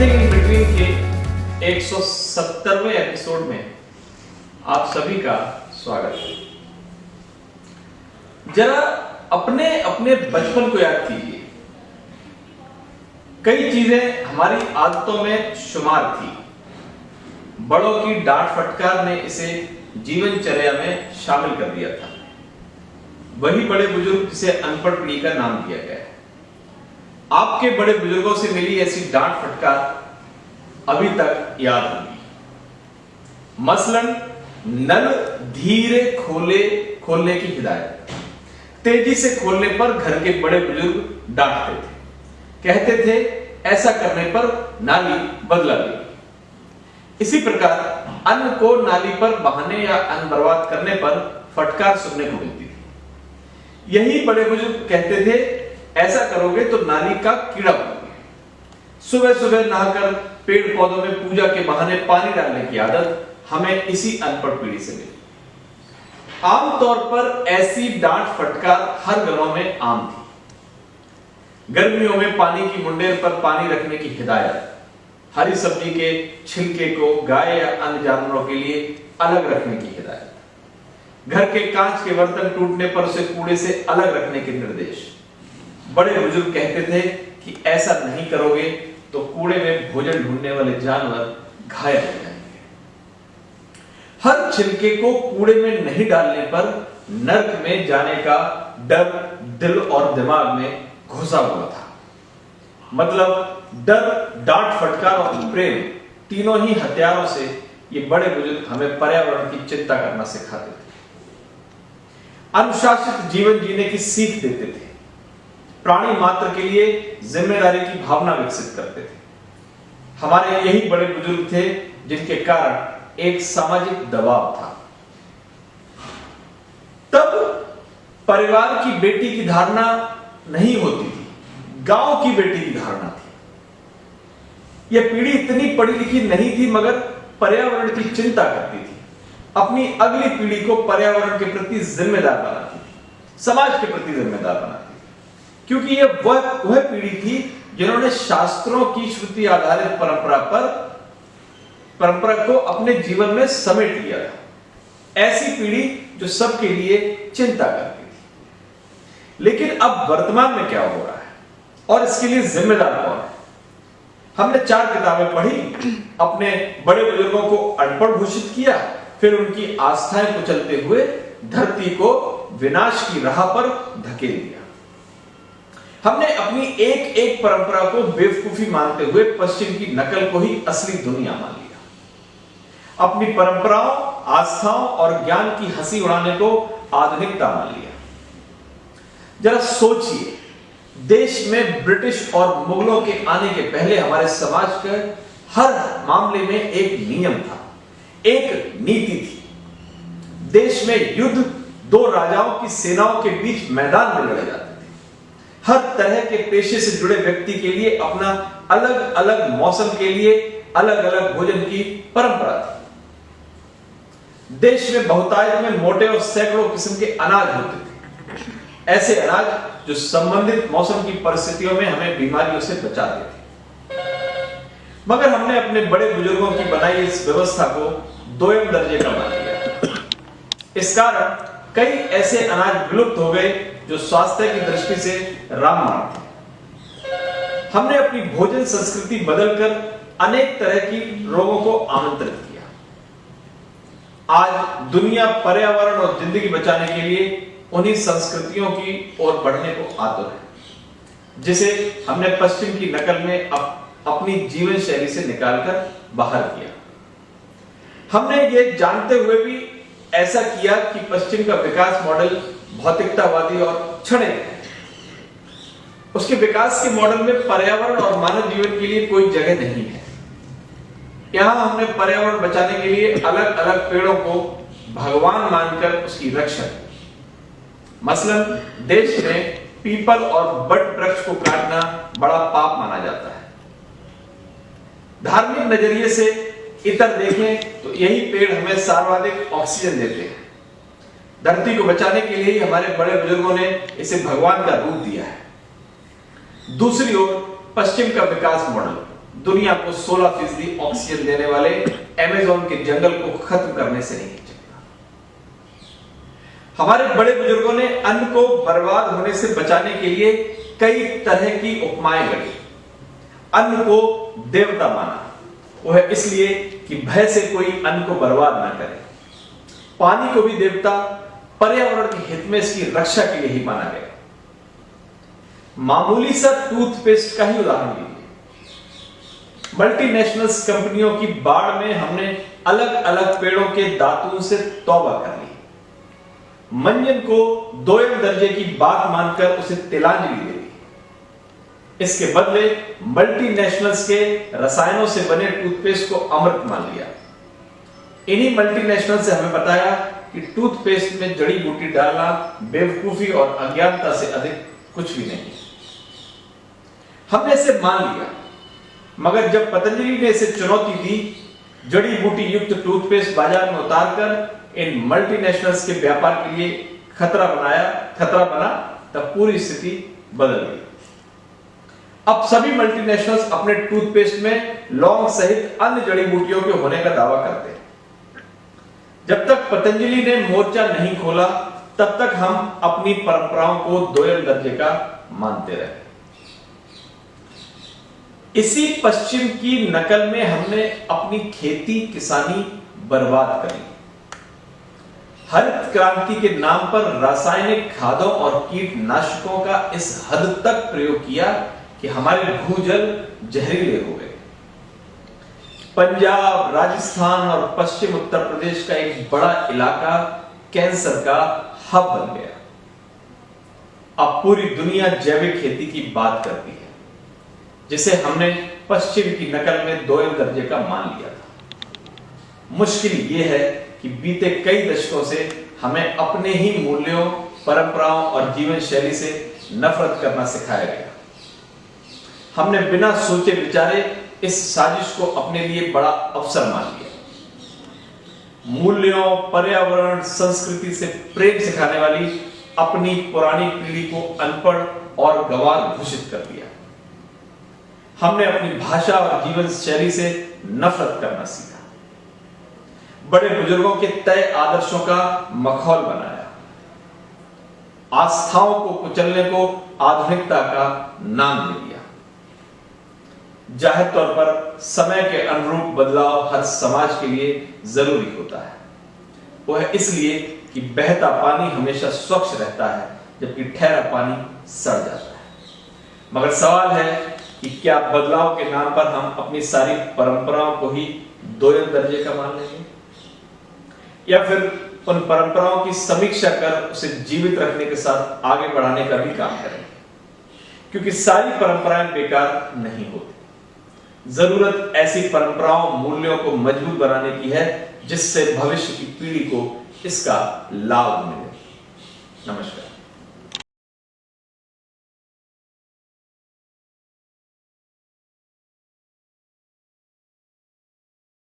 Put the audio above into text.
Something in between के 170वें episode में आप सभी का स्वागत है। जरा अपने अपने बचपन को याद कीजिए। कई चीजें हमारी आदतों में शुमार थी। बड़ों की डांट फटकार ने इसे जीवनचर्या में शामिल कर दिया था। वही बड़े बुजुर्ग जिसे अनपढ़ पीढ़ी का नाम दिया गया है। आपके बड़े बुजुर्गों से मिली ऐसी डांट फटकार अभी तक याद होगी। मसलन नल धीरे खोलने की हिदायत। तेजी से खोलने पर घर के बड़े बुजुर्ग डांटते थे, कहते थे ऐसा करने पर नाली बदला देगी। इसी प्रकार अन्न को नाली पर बहाने या अन्न बर्बाद करने पर फटकार सुनने को मिलती थी। यही बड़े बुजुर्ग कहते थे ऐसा करोगे तो नाली का कीड़ा बनोगे। सुबह सुबह नहाकर पेड़ पौधों में पूजा के बहाने पानी डालने की आदत हमें इसी अनपढ़ पीढ़ी से मिली। आमतौर पर ऐसी डांट फटकार हर घरों में आम थी। गर्मियों में पानी की मुंडेर पर पानी रखने की हिदायत, हरी सब्जी के छिलके को गाय या अन्य जानवरों के लिए अलग रखने की हिदायत, घर के कांच के बर्तन टूटने पर उसे कूड़े से अलग रखने के निर्देश। बड़े बुजुर्ग कहते थे कि ऐसा नहीं करोगे तो कूड़े में भोजन ढूंढने वाले जानवर घायल हो जाएंगे। हर छिलके को कूड़े में नहीं डालने पर नर्क में जाने का डर दिल और दिमाग में घुसा हुआ था। मतलब डर, डांट फटकार और प्रेम, तीनों ही हथियारों से ये बड़े बुजुर्ग हमें पर्यावरण की चिंता करना सिखाते थे। अनुशासित जीवन जीने की सीख देते थे। प्राणी मात्र के लिए जिम्मेदारी की भावना विकसित करते थे। हमारे यही बड़े बुजुर्ग थे जिनके कारण एक सामाजिक दबाव था। तब परिवार की बेटी की धारणा नहीं होती थी, गांव की बेटी की धारणा थी। यह पीढ़ी इतनी पढ़ी लिखी नहीं थी मगर पर्यावरण की चिंता करती थी। अपनी अगली पीढ़ी को पर्यावरण के प्रति जिम्मेदार बनाती थी, समाज के प्रति जिम्मेदार बनाती थी। क्योंकि यह वह पीढ़ी थी जिन्होंने शास्त्रों की श्रुति आधारित परंपरा को अपने जीवन में समेट लिया था। ऐसी पीढ़ी जो सबके लिए चिंता करती थी। लेकिन अब वर्तमान में क्या हो रहा है और इसके लिए जिम्मेदार कौन है? हमने 4 किताबें पढ़ी, अपने बड़े बुजुर्गों को अनपढ़ घोषित किया, फिर उनकी आस्थाएं कुचलते हुए धरती को विनाश की राह पर धकेल दिया। हमने अपनी एक एक परंपरा को बेवकूफी मानते हुए पश्चिम की नकल को ही असली दुनिया मान लिया। अपनी परंपराओं, आस्थाओं और ज्ञान की हंसी उड़ाने को आधुनिकता मान लिया। जरा सोचिए, देश में ब्रिटिश और मुगलों के आने के पहले हमारे समाज के हर मामले में एक नियम था, एक नीति थी। देश में युद्ध 2 राजाओं की सेनाओं के बीच मैदान में लड़े जाते थे। हर तरह के पेशे से जुड़े व्यक्ति के लिए अपना अलग अलग मौसम के लिए अलग अलग भोजन की परंपरा थी। देश में बहुतायत में मोटे और सैकड़ों किस्म के अनाज होते थे, ऐसे अनाज जो संबंधित मौसम की परिस्थितियों में हमें बीमारियों से बचाते थे। मगर हमने अपने बड़े बुजुर्गों की बनाई इस व्यवस्था को 2म दर्जे का मान लिया। इस कारण कई ऐसे अनाज विलुप्त हो गए जो स्वास्थ्य की दृष्टि से रामबाण थे। हमने अपनी भोजन संस्कृति बदलकर अनेक तरह की रोगों को आमंत्रित किया। आज दुनिया पर्यावरण और जिंदगी बचाने के लिए उन्हीं संस्कृतियों की ओर बढ़ने को आतुर है, जिसे हमने पश्चिम की नकल में अपनी जीवन शैली से निकालकर बाहर किया। हमने ये जानते हुए भी ऐसा किया कि पश्चिम का विकास मॉडल भौतिकतावादी और क्षणिक है। उसके विकास के मॉडल में पर्यावरण और मानव जीवन के लिए कोई जगह नहीं है। यहां हमने पर्यावरण बचाने के लिए अलग अलग पेड़ों को भगवान मानकर उसकी रक्षा की। मसलन देश में पीपल और बट वृक्ष को काटना बड़ा पाप माना जाता है। धार्मिक नजरिए से इतर देखें तो यही पेड़ हमें सर्वाधिक ऑक्सीजन देते हैं। धरती को बचाने के लिए ही हमारे बड़े बुजुर्गों ने इसे भगवान का रूप दिया है। दूसरी ओर पश्चिम का विकास मॉडल दुनिया को 16% ऑक्सीजन देने वाले अमेज़न के जंगल को खत्म करने से नहीं सकता। हमारे बड़े बुजुर्गों ने अन्न को बर्बाद होने से बचाने के लिए कई तरह की उपमाएं गढ़ी। अन्न को देवता माना, वह इसलिए कि भय से कोई अन्न को बर्बाद ना करे। पानी को भी देवता, पर्यावरण के हित में इसकी रक्षा के लिए ही माना गया। मामूली सा टूथपेस्ट का ही उदाहरण लीजिए। मल्टीनेशनल्स कंपनियों की बाढ़ में हमने अलग अलग पेड़ों के दातुन से तौबा कर ली। मंजन को दोयम दर्जे की बात मानकर उसे तिलांजलि दे दी। इसके बदले मल्टीनेशनल्स के रसायनों से बने टूथपेस्ट को अमृत मान लिया। इन्हीं मल्टीनेशनल से हमें बताया कि टूथपेस्ट में जड़ी बूटी डालना बेवकूफी और अज्ञानता से अधिक कुछ भी नहीं। हमने इसे मान लिया, मगर जब पतंजलि ने इसे चुनौती दी, जड़ी बूटी युक्त टूथपेस्ट बाजार में उतारकर इन मल्टीनेशनल्स के व्यापार के लिए खतरा बना, तब पूरी स्थिति बदल गई। अब सभी मल्टीनेशनल्स अपने टूथपेस्ट में लौंग सहित अन्य जड़ी बूटियों के होने का दावा करते हैं। जब तक पतंजलि ने मोर्चा नहीं खोला, तब तक हम अपनी परंपराओं को दोयम दर्जे का मानते रहे। इसी पश्चिम की नकल में हमने अपनी खेती किसानी बर्बाद करी। हरित क्रांति के नाम पर रासायनिक खादों और कीटनाशकों का इस हद तक प्रयोग किया कि हमारे भूजल जहरीले हो गए। पंजाब, राजस्थान और पश्चिम उत्तर प्रदेश का एक बड़ा इलाका कैंसर का हब बन गया। अब पूरी दुनिया जैविक खेती की बात करती है, जिसे हमने पश्चिम की नकल में दोयम दर्जे का मान लिया था। मुश्किल यह है कि बीते कई दशकों से हमें अपने ही मूल्यों, परंपराओं और जीवन शैली से नफरत करना सिखाया गया। हमने बिना सोचे विचारे इस साजिश को अपने लिए बड़ा अवसर मान लिया। मूल्यों, पर्यावरण, संस्कृति से प्रेम सिखाने वाली अपनी पुरानी पीढ़ी को अनपढ़ और गंवार घोषित कर दिया। हमने अपनी भाषा और जीवन शैली से नफरत करना सीखा। बड़े बुजुर्गों के तय आदर्शों का मखौल बनाया। आस्थाओं को कुचलने को आधुनिकता का नाम दे दिया। जाहिर तौर पर समय के अनुरूप बदलाव हर समाज के लिए जरूरी होता है। वह इसलिए कि बहता पानी हमेशा स्वच्छ रहता है, जबकि ठहरा पानी सड़ जाता है। मगर सवाल है कि क्या बदलाव के नाम पर हम अपनी सारी परंपराओं को ही दोयम दर्जे का मान लेंगे, या फिर उन परंपराओं की समीक्षा कर उसे जीवित रखने के साथ आगे बढ़ाने का भी काम करेंगे? क्योंकि सारी परंपराएं बेकार नहीं होती। जरूरत ऐसी परंपराओं, मूल्यों को मजबूत बनाने की है जिससे भविष्य की पीढ़ी को इसका लाभ मिले। नमस्कार।